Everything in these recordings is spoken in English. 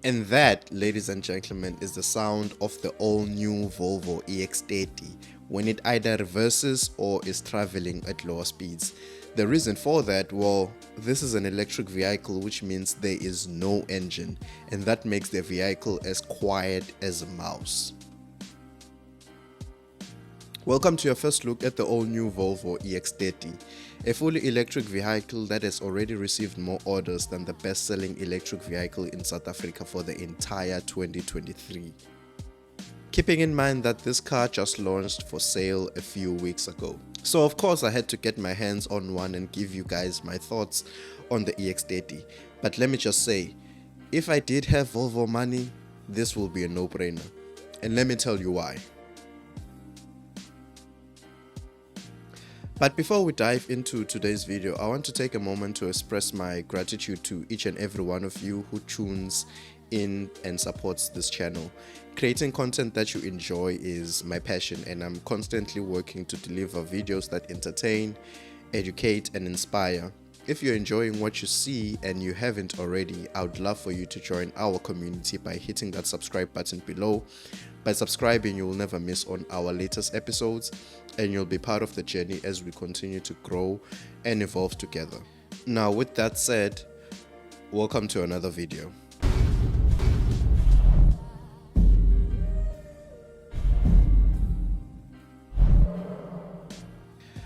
And that, ladies and gentlemen, is the sound of the all-new Volvo EX30 when it either reverses or is traveling at lower speeds. The reason for that, well, this is an electric vehicle, which means there is no engine, and that makes the vehicle as quiet as a mouse. Welcome to your first look at the all-new Volvo EX30, a fully electric vehicle that has already received more orders than the best-selling electric vehicle in South Africa for the entire 2023. Keeping in mind that this car just launched for sale a few weeks ago. So of course I had to get my hands on one and give you guys my thoughts on the EX30. But let me just say, if I did have Volvo money, this will be a no-brainer. And let me tell you why. But before we dive into today's video, I want to take a moment to express my gratitude to each and every one of you who tunes in and supports this channel. Creating content that you enjoy is my passion, and I'm constantly working to deliver videos that entertain, educate, and inspire. If you're enjoying what you see and you haven't already, I would love for you to join our community by hitting that subscribe button below. By subscribing, you will never miss on our latest episodes, and you'll be part of the journey as we continue to grow and evolve together. Now, with that said, welcome to another video.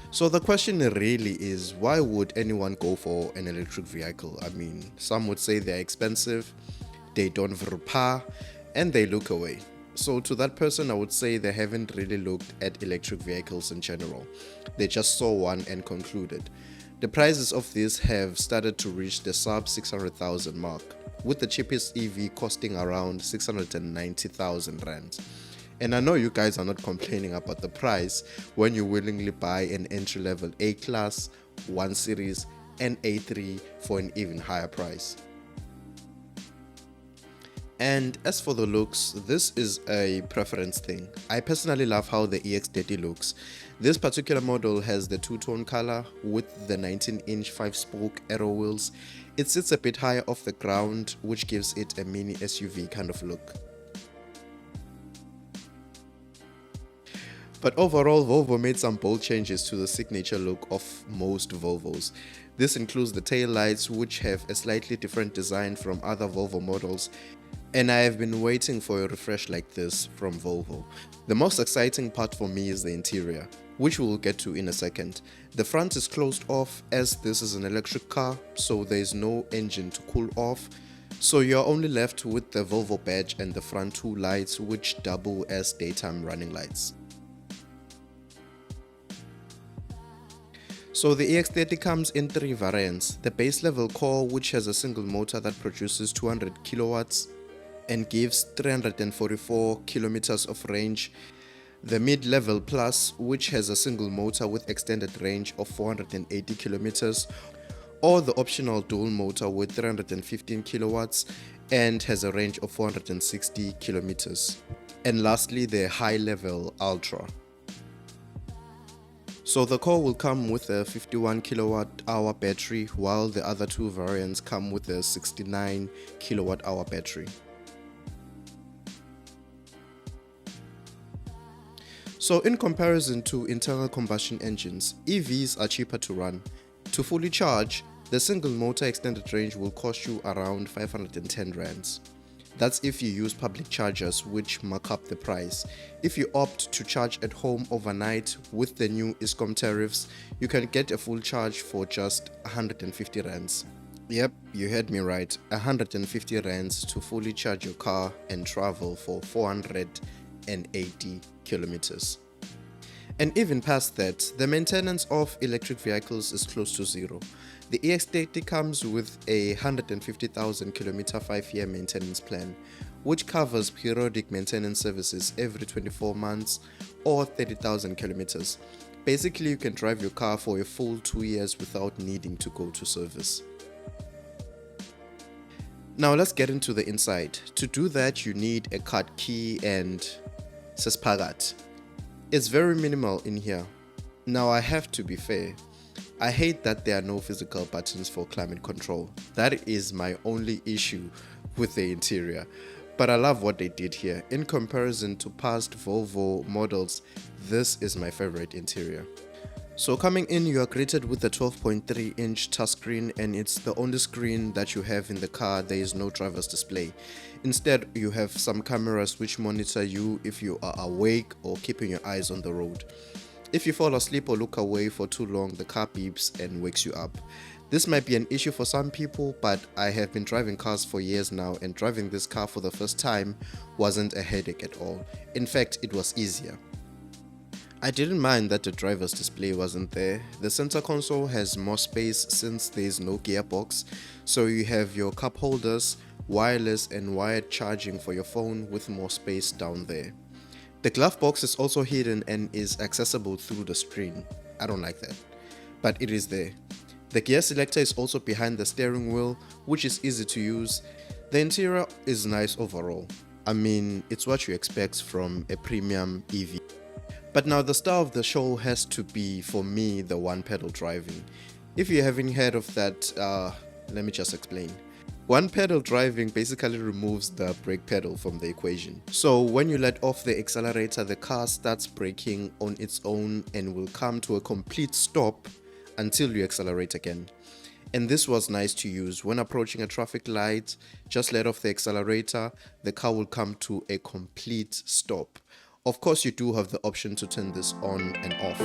So the question really is, why would anyone go for an electric vehicle? I mean, some would say they're expensive, they don't verpa, and they look away. So to that person, I would say they haven't really looked at electric vehicles in general. They just saw one and concluded. The prices of these have started to reach the sub 600,000 mark, with the cheapest EV costing around 690,000 rand. And I know you guys are not complaining about the price when you willingly buy an entry-level A-Class, 1 Series, and A3 for an even higher price. And as for the looks, this is a preference thing. I personally love how the EX30 looks. This particular model has the two-tone color with the 19-inch 5-spoke aero wheels. It sits a bit higher off the ground, which gives it a mini SUV kind of look. But overall, Volvo made some bold changes to the signature look of most Volvos. This includes the tail lights, which have a slightly different design from other Volvo models, and I have been waiting for a refresh like this from Volvo. The most exciting part for me is the interior, which we'll get to in a second. The front is closed off as this is an electric car, so there is no engine to cool off. So you're only left with the Volvo badge and the front two lights, which double as daytime running lights. So the EX30 comes in 3 variants: the base level core, which has a single motor that produces 200 kilowatts and gives 344 kilometers of range; the mid-level plus, which has a single motor with extended range of 480 kilometers, or the optional dual motor with 315 kilowatts and has a range of 460 kilometers; and lastly, the high-level ultra. So the core will come with a 51 kilowatt hour battery, while the other two variants come with a 69 kilowatt hour battery. So in comparison to internal combustion engines, EVs are cheaper to run. To fully charge, the single motor extended range will cost you around 510 rands. That's if you use public chargers, which mark up the price. If you opt to charge at home overnight with the new Eskom tariffs, you can get a full charge for just 150 rands. Yep, you heard me right, 150 rands to fully charge your car and travel for 480 kilometers. And even past that, the maintenance of electric vehicles is close to zero. The EX30 comes with a 150,000 kilometer 5-year maintenance plan, which covers periodic maintenance services every 24 months or 30,000 kilometers. Basically, you can drive your car for a full 2 years without needing to go to service. Now let's get into the inside. To do that, you need a card key and sespagat. It's very minimal in here. Now I have to be fair. I hate that there are no physical buttons for climate control. That is my only issue with the interior. But I love what they did here. In comparison to past Volvo models, this is my favorite interior. So coming in, you are greeted with the 12.3-inch touchscreen, and it's the only screen that you have in the car. There is no driver's display. Instead, you have some cameras which monitor you if you are awake or keeping your eyes on the road. If you fall asleep or look away for too long, the car beeps and wakes you up. This might be an issue for some people, but I have been driving cars for years now, and driving this car for the first time wasn't a headache at all. In fact, it was easier. I didn't mind that the driver's display wasn't there. The center console has more space since there is no gearbox, so you have your cup holders, wireless and wired charging for your phone with more space down there. The glove box is also hidden and is accessible through the screen. I don't like that, but it is there. The gear selector is also behind the steering wheel, which is easy to use. The interior is nice overall. I mean, it's what you expect from a premium EV. But now the star of the show has to be, for me, the one pedal driving. If you haven't heard of that, let me just explain. One pedal driving basically removes the brake pedal from the equation. So when you let off the accelerator, the car starts braking on its own and will come to a complete stop until you accelerate again. And this was nice to use. When approaching a traffic light, just let off the accelerator, the car will come to a complete stop. Of course, you do have the option to turn this on and off.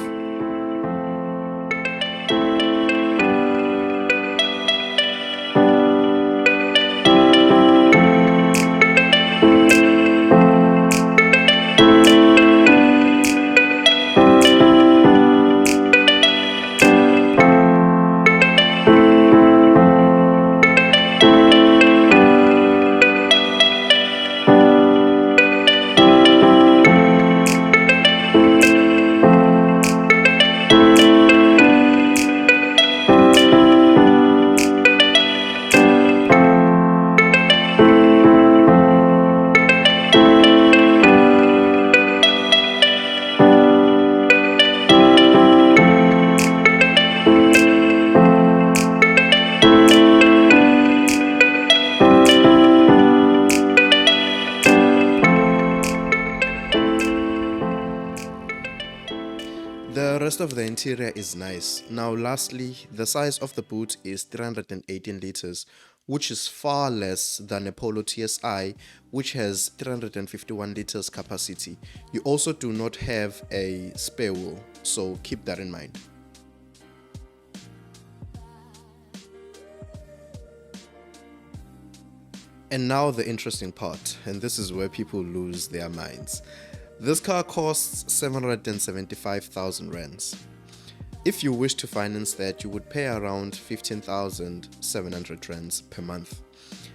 The rest of the interior is nice. Now lastly, the size of the boot is 318 liters, which is far less than a Polo TSI, which has 351 liters capacity. You also do not have a spare wheel, so keep that in mind. And now the interesting part, and this is where people lose their minds. This car costs 775,000 rands. If you wish to finance that, you would pay around 15,700 rands per month.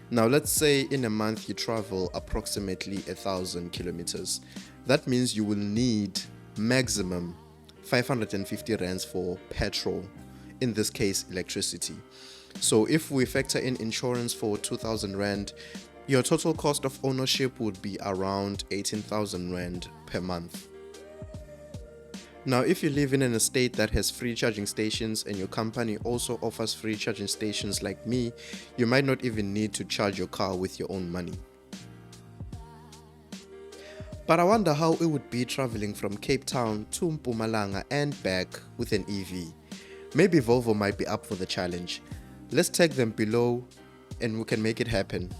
Now let's say in a month you travel approximately 1,000 kilometers. That means you will need maximum 550 rands for petrol, in this case electricity. So if we factor in insurance for 2,000 rand, your total cost of ownership would be around 18,000 rand per month. Now, if you live in an estate that has free charging stations and your company also offers free charging stations like me, you might not even need to charge your car with your own money. But I wonder how it would be traveling from Cape Town to Mpumalanga and back with an EV. Maybe Volvo might be up for the challenge. Let's tag them below and we can make it happen.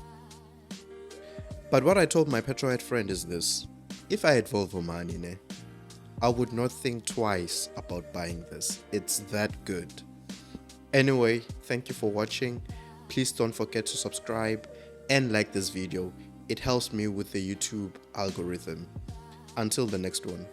But what I told my petrolhead friend is this: if I had Volvo money, I would not think twice about buying this. It's that good. Anyway, thank you for watching. Please don't forget to subscribe and like this video. It helps me with the YouTube algorithm. Until the next one.